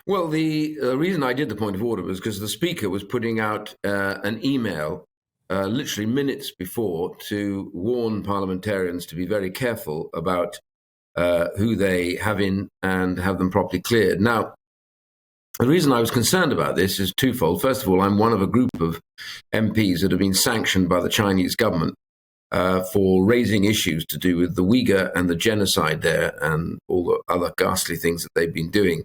Well, the reason I did the point of order was because the Speaker was putting out an email literally minutes before to warn parliamentarians to be very careful about who they have in and have them properly cleared. Now, the reason I was concerned about this is twofold. First of all, I'm one of a group of MPs that have been sanctioned by the Chinese government for raising issues to do with the Uyghur and the genocide there and all the other ghastly things that they've been doing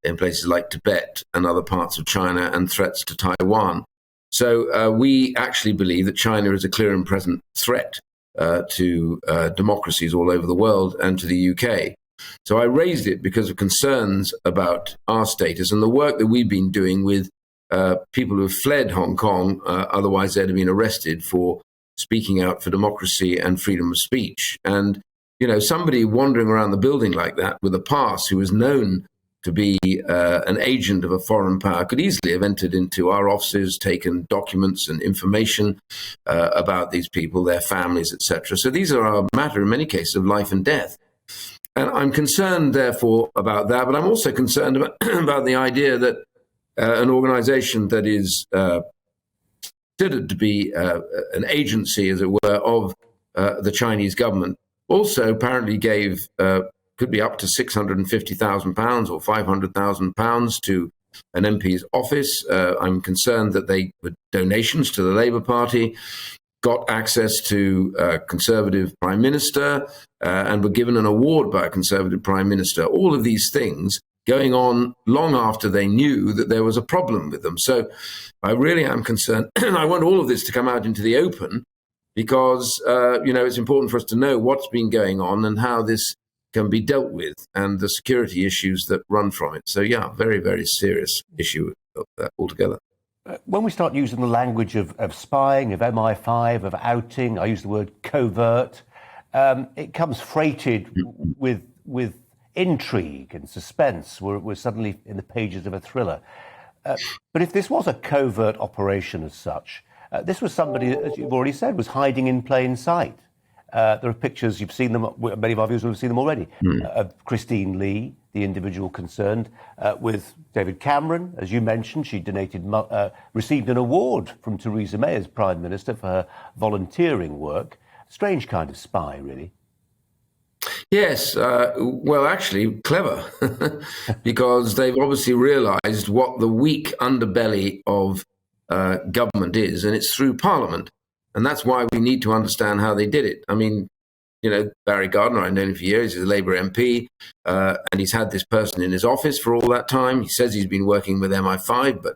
in places like Tibet and other parts of China and threats to Taiwan. So we actually believe that China is a clear and present threat to democracies all over the world and to the UK. So I raised it because of concerns about our status and the work that we've been doing with people who have fled Hong Kong, otherwise they'd have been arrested for speaking out for democracy and freedom of speech. And, you know, somebody wandering around the building like that with a pass who is known to be an agent of a foreign power could easily have entered into our offices, taken documents and information about these people, their families, etc. So these are a matter, in many cases, of life and death. And I'm concerned, therefore, about that. But I'm also concerned about, about the idea that an organization that is considered to be an agency, as it were, of the Chinese government, also apparently gave, could be up to £650,000 or £500,000 to an MP's office. I'm concerned that they were donations to the Labour Party, got access to a Conservative Prime Minister, and were given an award by a Conservative Prime Minister. All of these things going on long after they knew that there was a problem with them. So I really am concerned. I want all of this to come out into the open because, you know, it's important for us to know what's been going on and how this can be dealt with and the security issues that run from it. So, yeah, very, very serious issue altogether. When we start using the language of spying, of MI5, of outing, I use the word covert, it comes freighted with intrigue and suspense. We're suddenly in the pages of a thriller. But if this was a covert operation as such, this was somebody, as you've already said, was hiding in plain sight. There are pictures, you've seen them, many of our viewers will have seen them already, of Christine Lee, the individual concerned, with David Cameron. As you mentioned, she received an award from Theresa May as Prime Minister for her volunteering work. Strange kind of spy, really. Yes, well, actually, clever, because they've obviously realised what the weak underbelly of government is, and it's through Parliament. And that's why we need to understand how they did it. I mean, you know, Barry Gardiner, I've known him for years, he's a Labour MP, and he's had this person in his office for all that time. He says he's been working with MI5, but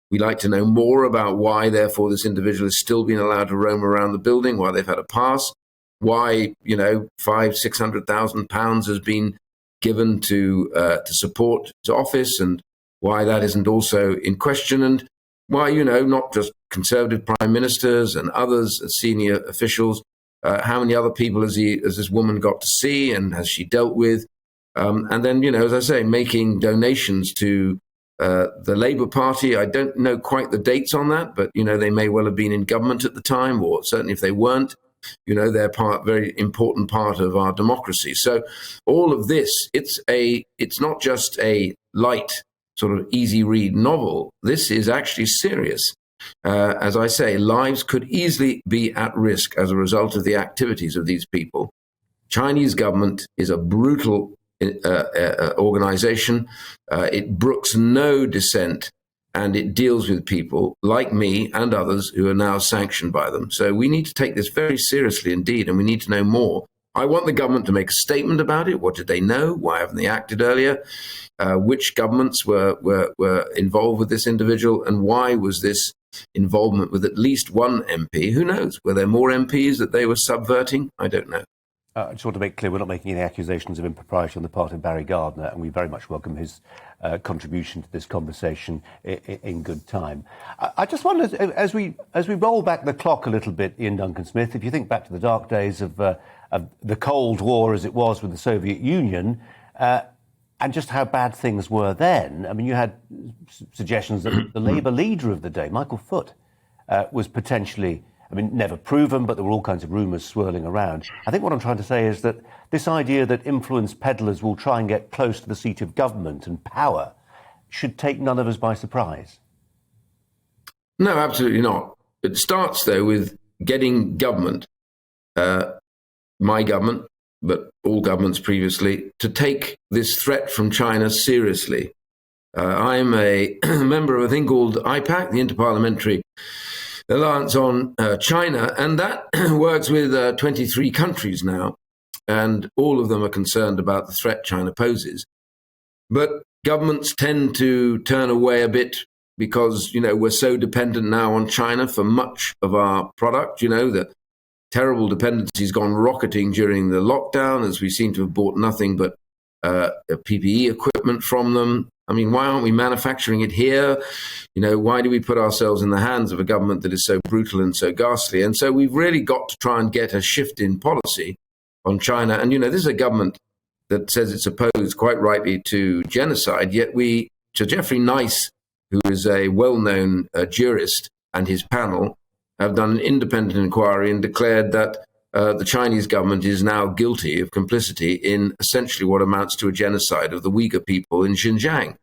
we'd like to know more about why, therefore, this individual has still been allowed to roam around the building, why they've had a pass, why, you know, £500,000-600,000 has been given to support his office, and why that isn't also in question, and why, you know, not just Conservative prime ministers and others, senior officials, how many other people has this woman got to see and has she dealt with? And then, you know, as I say, making donations to the Labour Party. I don't know quite the dates on that, but, you know, they may well have been in government at the time, or certainly if they weren't, you know, they're very important part of our democracy. So all of this, it's not just a light sort of easy read novel. This is actually serious. As I say, lives could easily be at risk as a result of the activities of these people. Chinese government is a brutal organization. It brooks no dissent, and it deals with people like me and others who are now sanctioned by them. So we need to take this very seriously indeed, and we need to know more. I want the government to make a statement about it. What did they know? Why haven't they acted earlier? Which governments were involved with this individual, and why was this involvement with at least one MP? Who knows? Were there more MPs that they were subverting? I don't know. I just want to make clear we're not making any accusations of impropriety on the part of Barry Gardiner, and we very much welcome his contribution to this conversation in good time. I just wonder, as we roll back the clock a little bit, Iain Duncan Smith, if you think back to the dark days of the Cold War as it was with the Soviet Union, and just how bad things were then. I mean, you had suggestions that the Labour leader of the day, Michael Foot, was potentially, I mean, never proven, but there were all kinds of rumours swirling around. I think what I'm trying to say is that this idea that influence peddlers will try and get close to the seat of government and power should take none of us by surprise? No, absolutely not. It starts, though, with getting government, my government, but all governments previously, to take this threat from China seriously. I'm a member of a thing called IPAC, the Interparliamentary Alliance on China, and that works with 23 countries now, and all of them are concerned about the threat China poses. But governments tend to turn away a bit because, we're so dependent now on China for much of our product. The terrible dependency's gone rocketing during the lockdown, as we seem to have bought nothing but PPE equipment from them. I mean, why aren't we manufacturing it here? Why do we put ourselves in the hands of a government that is so brutal and so ghastly? And so we've really got to try and get a shift in policy on China. And, this is a government that says it's opposed, quite rightly, to genocide, yet to Geoffrey Nice, who is a well-known jurist, and his panel have done an independent inquiry and declared that the Chinese government is now guilty of complicity in essentially what amounts to a genocide of the Uyghur people in Xinjiang.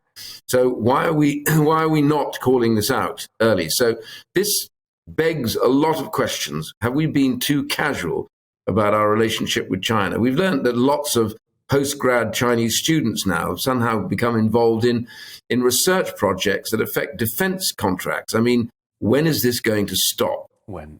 So why are we not calling this out early? So this begs a lot of questions. Have we been too casual about our relationship with China? We've learned that lots of post-grad Chinese students now have somehow become involved in research projects that affect defense contracts. I mean, when is this going to stop? When?